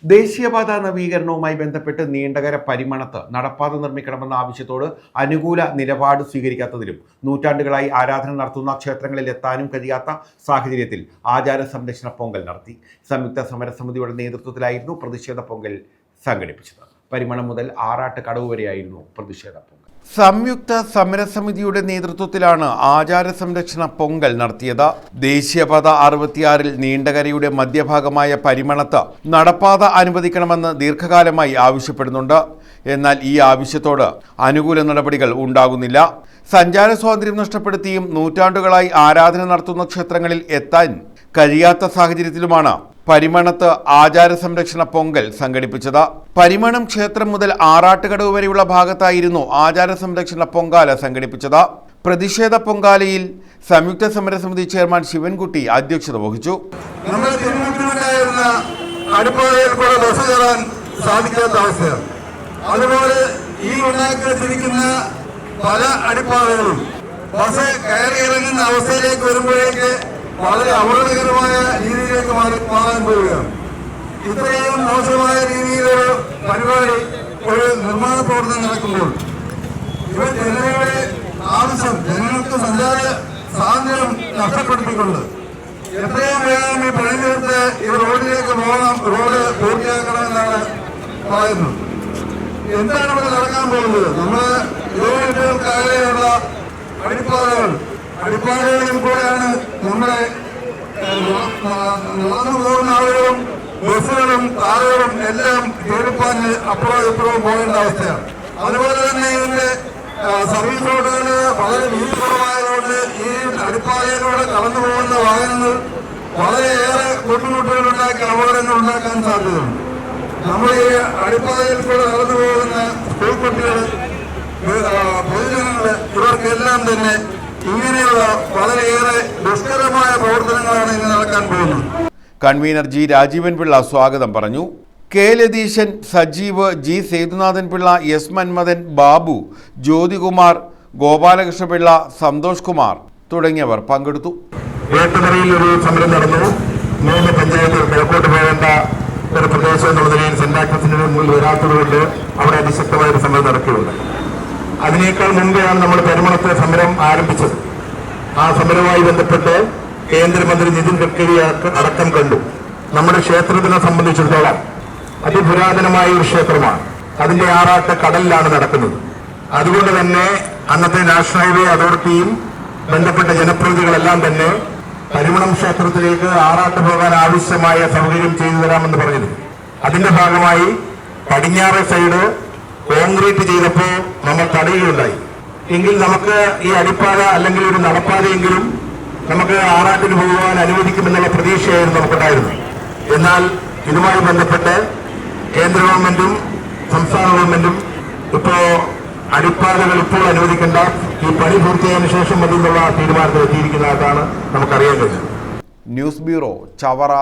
ദേശീയപാത നവീകരണവുമായി ബന്ധപ്പെട്ട് നീണ്ടകര പരിമണത്ത് നടപ്പാത നിർമ്മിക്കണമെന്ന ആവശ്യത്തോട് അനുകൂല നിലപാട് സ്വീകരിക്കാത്തതിലും നൂറ്റാണ്ടുകളായി ആരാധന നടത്തുന്ന ക്ഷേത്രങ്ങളിൽ എത്താനും കഴിയാത്ത സാഹചര്യത്തിൽ ആചാര സംരക്ഷണ പൊങ്കൽ നടത്തി. സംയുക്ത സമരസമിതിയുടെ നേതൃത്വത്തിലായിരുന്നു പ്രതിഷേധ പൊങ്കൽ സംഘടിപ്പിച്ചത്. പരിമണം മുതൽ ആറാട്ട് കടവ് വരെയായിരുന്നു പ്രതിഷേധ പൊങ്കൽ. സംയുക്ത സമരസമിതിയുടെ നേതൃത്വത്തിലാണ് ആചാര സംരക്ഷണ പൊങ്കൽ നടത്തിയത്. ദേശീയപാത 66 നീണ്ടകരയുടെ മധ്യഭാഗമായ പരിമണത്ത് നടപ്പാത അനുവദിക്കണമെന്ന് ദീർഘകാലമായി ആവശ്യപ്പെടുന്നുണ്ട്. എന്നാൽ ഈ ആവശ്യത്തോട് അനുകൂല നടപടികൾ ഉണ്ടാകുന്നില്ല. സഞ്ചാര സ്വാതന്ത്ര്യം നഷ്ടപ്പെടുത്തിയും നൂറ്റാണ്ടുകളായി ആരാധന നടത്തുന്ന ക്ഷേത്രങ്ങളിൽ എത്താൻ കഴിയാത്ത സാഹചര്യത്തിലുമാണ് പരിമണത്ത് ആചാര സംരക്ഷണ പൊങ്കൽ സംഘടിപ്പിച്ചത്. പരിമണം ക്ഷേത്രം മുതൽ ആറാട്ടുകടവ് വരെയുള്ള ഭാഗത്തായിരുന്നു ആചാര സംരക്ഷണ പൊങ്കാല സംഘടിപ്പിച്ചത്. പ്രതിഷേധ പൊങ്കാലയിൽ സംയുക്ത സമരസമിതി ചെയർമാൻ ശിവൻകുട്ടി അധ്യക്ഷത വഹിച്ചു. അതുപോലെ ഈ ഉണ്ടാക്കിയിരിക്കുന്ന പല അടിപ്പാതകളും ബസ് കയറി ഇറങ്ങുന്ന അവസ്ഥയിലേക്ക് വരുമ്പോഴേക്ക് വളരെ അപകടകരമായ രീതിയിലേക്ക് മാറാൻ പോവുകയാണ്. ഇത്രയും മോശമായ രീതിയിലൊരു പരിപാടി ഒരു നിർമ്മാണ പ്രവർത്തനം നടക്കുമ്പോൾ ഇവർ ജനങ്ങളുടെ ആവശ്യം, ജനങ്ങൾക്ക് സഞ്ചാര സ്വാതന്ത്ര്യം നഷ്ടപ്പെടുത്തിക്കൊണ്ട് എത്രയും വേഗം ഈ പണി തീർത്ത് ഈ റോഡിലേക്ക് പോകണം, റോഡ് പൂർത്തിയാക്കണമെന്നാണ് പറയുന്നത്. എന്താണ് ഇവിടെ നടക്കാൻ പോകുന്നത്? നമ്മള് കിലോമീറ്ററുകൾക്കകലെയുള്ള അടിപ്പാതകളിൽ കൂടെയാണ് നമ്മുടെ നടന്നു പോകുന്ന ആളുകളും ബസ്സുകളും കാറുകളും എല്ലാം കയറിപ്പാഞ്ഞ് അപ്പുറവും ഇപ്പുറവും പോകേണ്ട അവസ്ഥയാണ്. അതുപോലെ തന്നെ ഇതിന്റെ സർവീസ് റോഡുകൾ വളരെ വീതി കുറവായതുകൊണ്ട് ഈ അടിപ്പാതയിലൂടെ കടന്നു പോകുന്ന വാഹനങ്ങൾ വളരെയേറെ ബുദ്ധിമുട്ടുകൾ ഉണ്ടാക്കി അപകടങ്ങൾ ഉണ്ടാക്കാൻ സാധ്യതയുണ്ട്. നമ്മൾ ഈ അടിപ്പാതയിൽ കൂടെ നടന്നു പോകുന്ന സ്കൂൾ കുട്ടികൾ, പൊതുജനങ്ങള്, ഇവർക്കെല്ലാം തന്നെ ഇങ്ങനെയുള്ള വളരെയേറെ ദുഷ്കരമായ പ്രവർത്തനങ്ങളാണ് ഇന്ന് നടക്കാൻ പോകുന്നത്. കൺവീനർ ജി രാജീവൻ പിള്ള സ്വാഗതം പറഞ്ഞു. K Latheeshan, Sajeev, G Sethunathan Pillai, S Manmathan, Babu, Jyothikumar, Gopalakrishnapillai, Santhosh Kumar തുടങ്ങിയവർ പങ്കെടുത്തു. ഏട്ടുതറയിൽ ഒരു സമരം നടന്നു. 3 പഞ്ചായത്തുകൾ കിഴക്കോട്ട് പോകേണ്ട ഒരു പ്രദേശം എന്നുള്ള നിലയിൽ സെന്റ് ആക്ടസിന് മുന്നിൽ വരാത്തതുകൊണ്ട് അവിടെ അതിശക്തമായ ഒരു സമരം നടക്കുകയുണ്ട്. അതിനേക്കാൾ മുൻപെയാണ് നമ്മൾ പരിമണത്തെ സമരം ആരംഭിച്ചത്. ആ സമരവുമായി ബന്ധപ്പെട്ട് കേന്ദ്രമന്ത്രി നിതിൻ ഗഡ്കരി അടക്കം കണ്ടു. നമ്മുടെ ക്ഷേത്രത്തിനെ സംബന്ധിച്ചിടത്തോളം അതിപുരാതനമായ ഒരു ക്ഷേത്രമാണ്. അതിന്റെ ആറാട്ട് കടലിലാണ് നടക്കുന്നത്. അതുകൊണ്ട് തന്നെ അന്നത്തെ നാഷണൽ ഹൈവേ അതോറിറ്റിയും ബന്ധപ്പെട്ട ജനപ്രതിനിധികളെല്ലാം തന്നെ പരിമണം ക്ഷേത്രത്തിലേക്ക് ആറാട്ട് പോകാൻ ആവശ്യമായ സൗകര്യം ചെയ്തു തരാമെന്ന് പറഞ്ഞിരുന്നു. അതിന്റെ ഭാഗമായി പടിഞ്ഞാറ് സൈഡ് കോൺക്രീറ്റ് ചെയ്തപ്പോൾ നമ്മൾ തടയുകയുണ്ടായി. എങ്കിൽ നമുക്ക് ഈ അടിപ്പാത അല്ലെങ്കിൽ ഒരു നടപ്പാതയെങ്കിലും നമുക്ക് ആറാട്ടിന് പോകുവാൻ അനുവദിക്കുമെന്നുള്ള പ്രതീക്ഷയായിരുന്നു നമുക്കുണ്ടായിരുന്നത്. എന്നാൽ ഇതുമായി ബന്ധപ്പെട്ട് കേന്ദ്ര ഗവൺമെന്റും സംസ്ഥാന ഗവൺമെന്റും ഇപ്പോ അടിപ്പാതകൾ ഇപ്പോൾ അനുവദിക്കേണ്ട, ഈ പണി പൂർത്തിയായതിനു ശേഷം മതി എന്നുള്ള തീരുമാനത്തിൽ എത്തിയിരിക്കുന്നതായിട്ടാണ് നമുക്കറിയാൻ കഴിഞ്ഞത്. News bureau, Chavara.